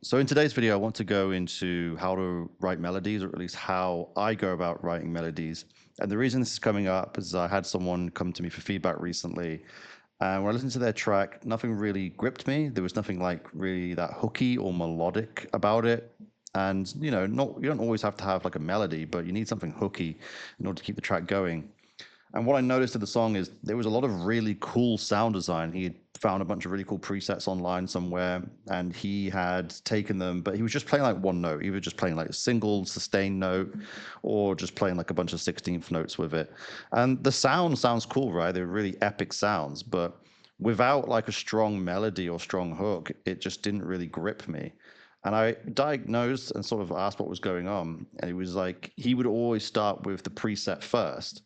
So in today's video, I want to go into how to write melodies, or at least how I go about writing melodies. And the reason this is coming up is I had someone come to me for feedback recently. And when I listened to their track, nothing really gripped me. There was nothing like really that hooky or melodic about it. And not you don't always have to have like a melody, but you need something hooky in order to keep the track going. And what I noticed in the song is there was a lot of really cool sound design. He had found a bunch of really cool presets online somewhere, and he had taken them, but he was just playing like one note, either just playing like a single sustained note or just playing like a bunch of 16th notes with it. And the sound sounds cool, right? They're really epic sounds, but without like a strong melody or strong hook, it just didn't really grip me. And I diagnosed and sort of asked what was going on. And it was like he would always start with the preset first.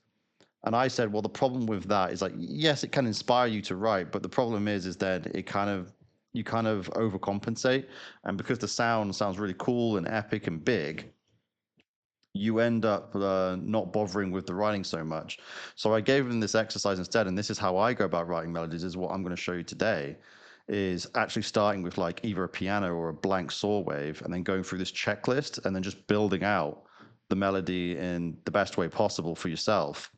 And I said, well, the problem with that is like, yes, it can inspire you to write, but the problem is that you kind of overcompensate, and because the sound sounds really cool and epic and big, you end up not bothering with the writing so much. So I gave him this exercise instead, and this is how I go about writing melodies. Is what I'm going to show you today. Is actually starting with like either a piano or a blank saw wave, and then going through this checklist, and then just building out the melody in the best way possible for yourself,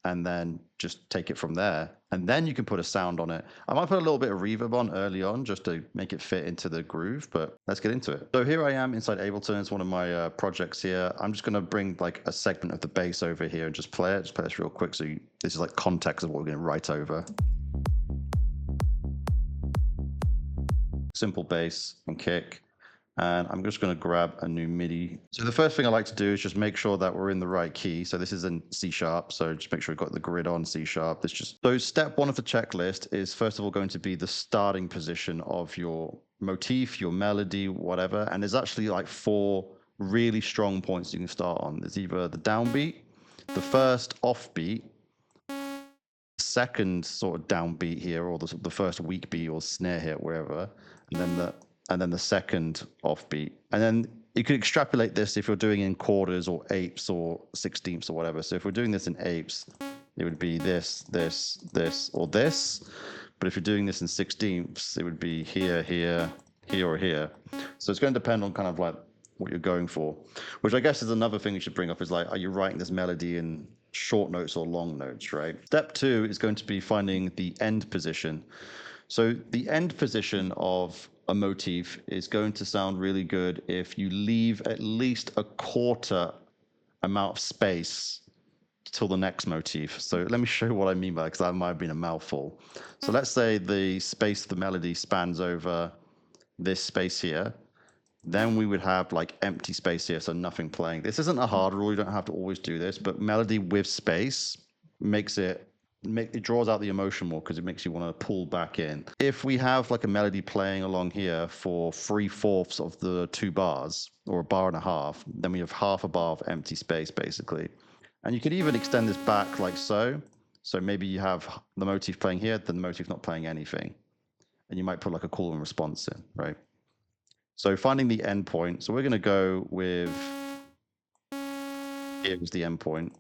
and then just take it from there. And then you can put a sound on it. I might put a little bit of reverb on early on just to make it fit into the groove, but let's get into it. So here I am inside Ableton. It's one of my projects here. I'm just going to bring like a segment of the bass over here and just play it. Just play this real quick. This is like context of what we're going to write over. Simple bass and kick. And I'm just going to grab a new MIDI. So the first thing I like to do is just make sure that we're in the right key. So this is in C sharp. So just make sure we've got the grid on C sharp. So step one of the checklist is first of all going to be the starting position of your motif, your melody, whatever. And there's actually like 4 really strong points you can start on. There's either the downbeat, the first offbeat, second sort of downbeat here, or the first weak beat or snare hit, wherever, and then the second offbeat. And then you could extrapolate this if you're doing in quarters or eighths or sixteenths or whatever. So if we're doing this in eighths, it would be this, this, this, or this. But if you're doing this in sixteenths, it would be here, here, here, or here. So it's going to depend on kind of like what you're going for, which I guess is another thing you should bring up is like, are you writing this melody in short notes or long notes, right? Step 2 is going to be finding the end position. So the end position of a motif is going to sound really good if you leave at least a quarter amount of space till the next motif. So let me show you what I mean by that, because that might have been a mouthful. So let's say the space of the melody spans over this space here. Then we would have like empty space here, so nothing playing. This isn't a hard rule, you don't have to always do this, but melody with space it draws out the emotion more because it makes you want to pull back in. If we have like a melody playing along here for 3/4 of the 2 bars, or a bar and a half, then we have half a bar of empty space basically. And you could even extend this back like so. So maybe you have the motif playing here, then the motif not playing anything. And you might put like a call and response in, right? So finding the endpoint. So we're going to go with, here's the endpoint.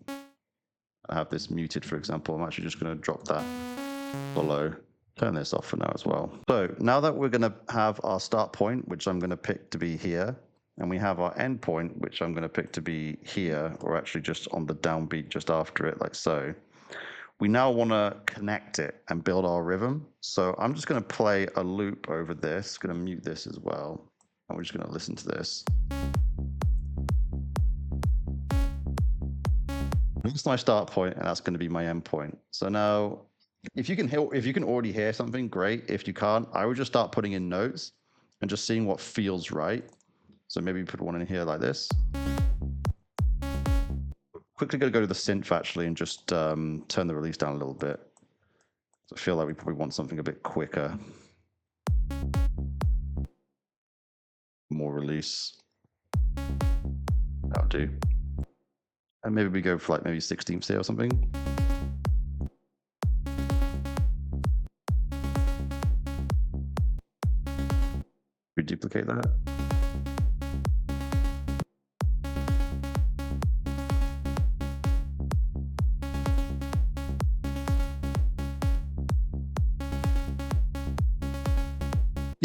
I have this muted, for example. I'm actually just going to drop that below. Turn this off for now as well. So now that we're going to have our start point, which I'm going to pick to be here, and we have our end point, which I'm going to pick to be here, or actually just on the downbeat just after it, like so. We now want to connect it and build our rhythm. So I'm just going to play a loop over this. Going to mute this as well. And we're just going to listen to this. That's my start point, and that's going to be my end point. So now, if you can already hear something, great. If you can't, I would just start putting in notes and just seeing what feels right. So maybe put one in here like this. Quickly going to go to the synth actually and just turn the release down a little bit. So I feel like we probably want something a bit quicker. More release. That'll do. And maybe we go for like maybe 16ths here or something. We duplicate that.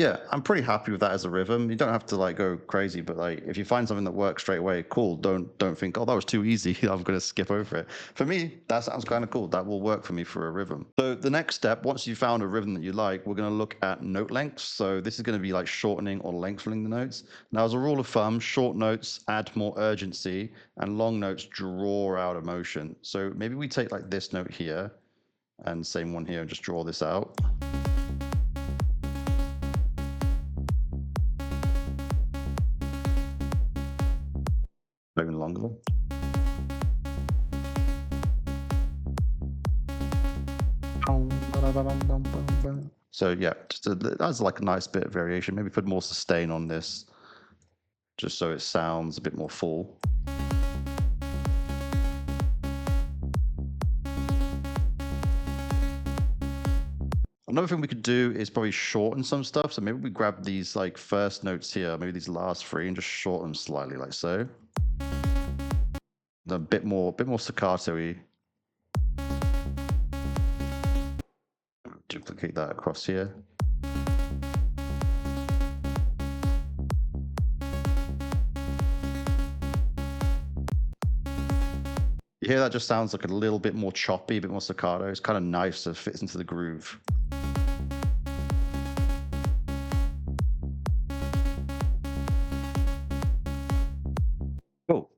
Yeah, I'm pretty happy with that as a rhythm. You don't have to like go crazy, but like if you find something that works straight away, cool. Don't think, oh, that was too easy. I'm gonna skip over it. For me, that sounds kind of cool. That will work for me for a rhythm. So the next step, once you found a rhythm that you like, we're gonna look at note lengths. So this is gonna be like shortening or lengthening the notes. Now, as a rule of thumb, short notes add more urgency, and long notes draw out emotion. So maybe we take like this note here, and same one here, and just draw this out. Even longer. So yeah, that's like a nice bit of variation. Maybe put more sustain on this, just so it sounds a bit more full. Another thing we could do is probably shorten some stuff. So maybe we grab these like first notes here, maybe these last three, and just shorten them slightly, like so. A bit more staccato-y. Duplicate that across here. You hear that just sounds like a little bit more choppy, a bit more staccato. It's kind of nice, so it fits into the groove. Cool.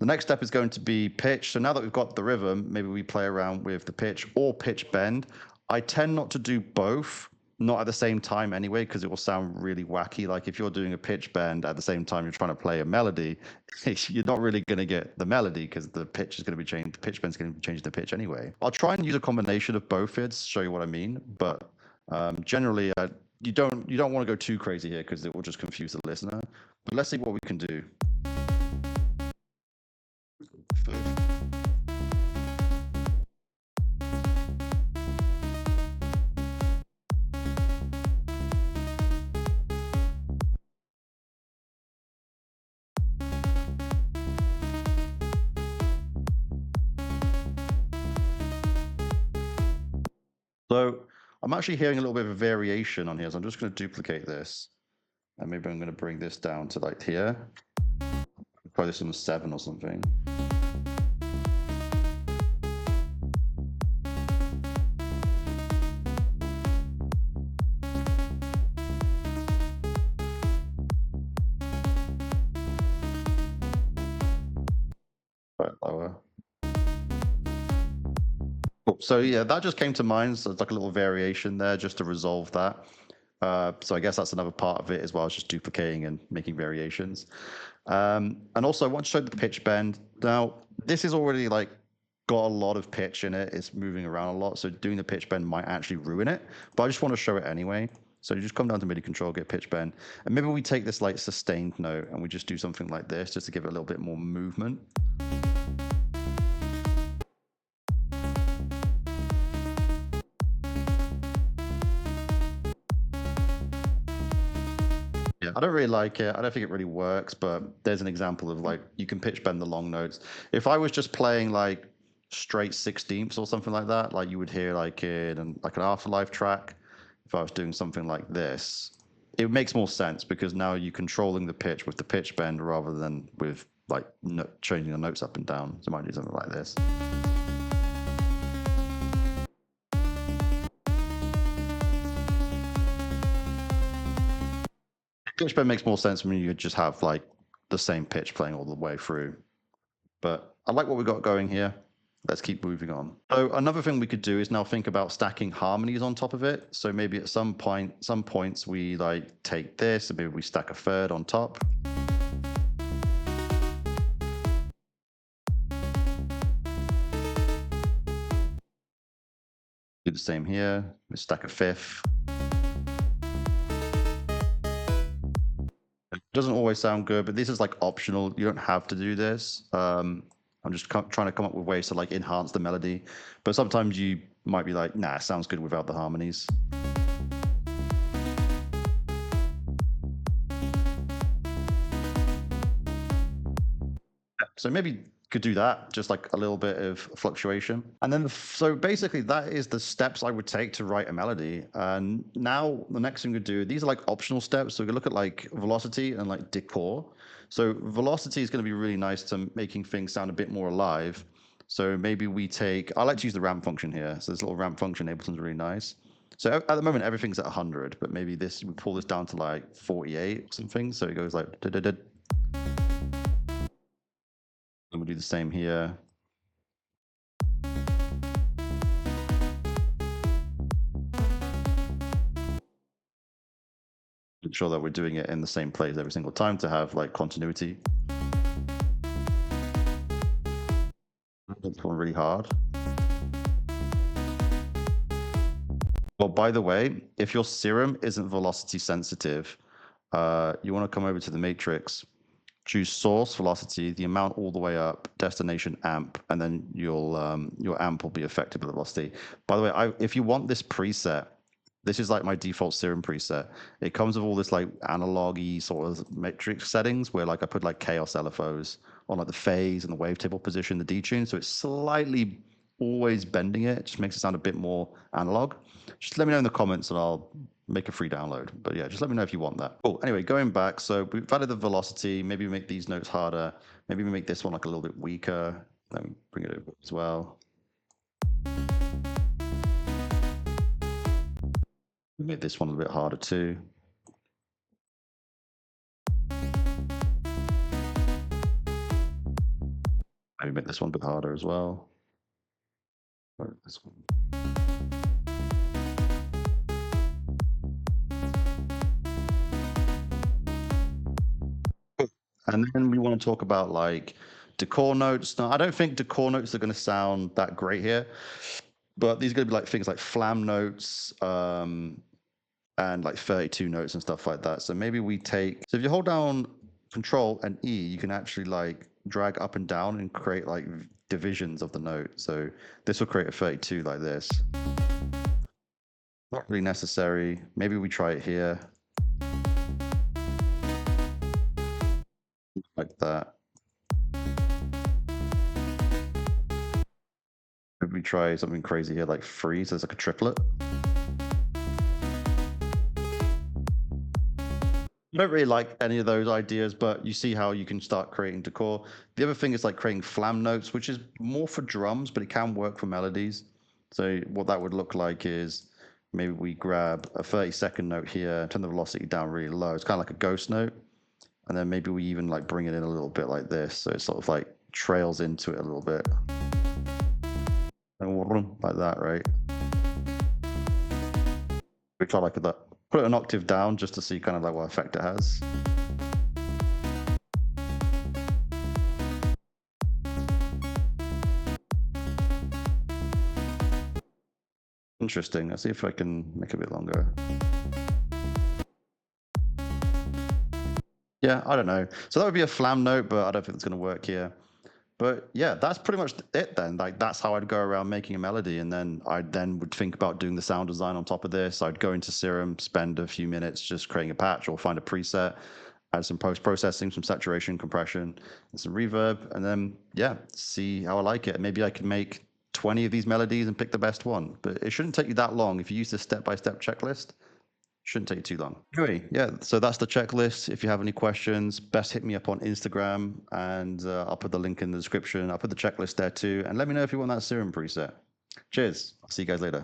The next step is going to be pitch. So now that we've got the rhythm, maybe we play around with the pitch or pitch bend. I tend not to do both, not at the same time anyway, because it will sound really wacky. Like if you're doing a pitch bend at the same time you're trying to play a melody, you're not really going to get the melody because the pitch is going to be changed. The pitch bend's going to be changing the pitch anyway. I'll try and use a combination of both here to show you what I mean. But generally, you don't want to go too crazy here because it will just confuse the listener. But let's see what we can do. So I'm actually hearing a little bit of a variation on here, so I'm just going to duplicate this. And maybe I'm going to bring this down to like here. Probably this on a 7 or something. Right, lower. Cool. So yeah, that just came to mind. So it's like a little variation there just to resolve that. So I guess that's another part of it as well, as just duplicating and making variations. And also I want to show the pitch bend. Now, this is already like got a lot of pitch in it. It's moving around a lot. So doing the pitch bend might actually ruin it, but I just want to show it anyway. So you just come down to MIDI control, get pitch bend. And maybe we take this like sustained note and we just do something like this just to give it a little bit more movement. Yeah, I don't really like it. I don't think it really works, but there's an example of like you can pitch bend the long notes. If I was just playing like straight 16ths or something like that, like you would hear like in like an Afterlife track, if I was doing something like this, it makes more sense because now you're controlling the pitch with the pitch bend rather than with like changing the notes up and down. So I might do something like this. Pitch bend makes more sense when you just have like the same pitch playing all the way through. But I like what we got going here. Let's keep moving on. So another thing we could do is now think about stacking harmonies on top of it. So maybe at some points we like take this and maybe we stack a third on top. Do the same here. We stack a fifth. It doesn't always sound good, but this is like optional. You don't have to do this. I'm just trying to come up with ways to like enhance the melody. But sometimes you might be like, nah, it sounds good without the harmonies. So maybe could do that, just like a little bit of fluctuation. And then, so basically, that is the steps I would take to write a melody. And now the next thing we do, these are like optional steps. So we can look at like velocity and like decor. So velocity is going to be really nice to making things sound a bit more alive. So maybe we take, I like to use the ramp function here. So this little ramp function, Ableton's really nice. So at the moment, everything's at 100, but maybe this, we pull this down to like 48 or something. So it goes like, da, da, da. And we'll do the same here. Ensure that we're doing it in the same place every single time to have like continuity. That's going really hard. Well, by the way, if your serum isn't velocity sensitive, you want to come over to the matrix, choose source velocity, the amount all the way up, destination amp, and then your amp will be affected by the velocity. By the way, if you want this preset, this is like my default serum preset. It comes with all this like analog-y sort of matrix settings where like I put like chaos LFOs on like the phase and the wavetable position, the detune. So it's slightly always bending it. It just makes it sound a bit more analog. Just let me know in the comments and I'll make a free download. But yeah, just let me know if you want that. Cool. Anyway, going back, so we've added the velocity. Maybe we make these notes harder. Maybe we make this one like a little bit weaker. Let me bring it over as well. We make this one a bit harder too. Maybe make this one a bit harder as well. Or this one. And then we want to talk about like decor notes. Now, I don't think decor notes are going to sound that great here, but these are going to be like things like Flam notes and like 32 notes and stuff like that. So maybe we take, so if you hold down Control and E, you can actually like drag up and down and create like divisions of the note. So this will create a 32 like this. Not really necessary. Maybe we try it here. Like that. Maybe we try something crazy here, like freeze as like a triplet. I don't really like any of those ideas, but you see how you can start creating decor. The other thing is like creating Flam notes, which is more for drums, but it can work for melodies. So what that would look like is maybe we grab a 30-second note here, turn the velocity down really low. It's kind of like a ghost note. And then maybe we even like bring it in a little bit like this. So it sort of like trails into it a little bit. Like that, right? We try like that. Put it an octave down just to see kind of like what effect it has. Interesting. Let's see if I can make it a bit longer. Yeah, I don't know. So that would be a Flam note, but I don't think it's going to work here. But yeah, that's pretty much it then. Like that's how I'd go around making a melody, and then I then would think about doing the sound design on top of this. I'd go into Serum, spend a few minutes just creating a patch or find a preset, add some post-processing, some saturation, compression, and some reverb, and then yeah, see how I like it. Maybe I can make 20 of these melodies and pick the best one. But it shouldn't take you that long if you use this step-by-step checklist. Shouldn't take too long. Anyway, yeah, so that's the checklist. If you have any questions, best hit me up on Instagram, and I'll put the link in the description. I'll put the checklist there too, and let me know if you want that Serum preset. Cheers. I'll see you guys later.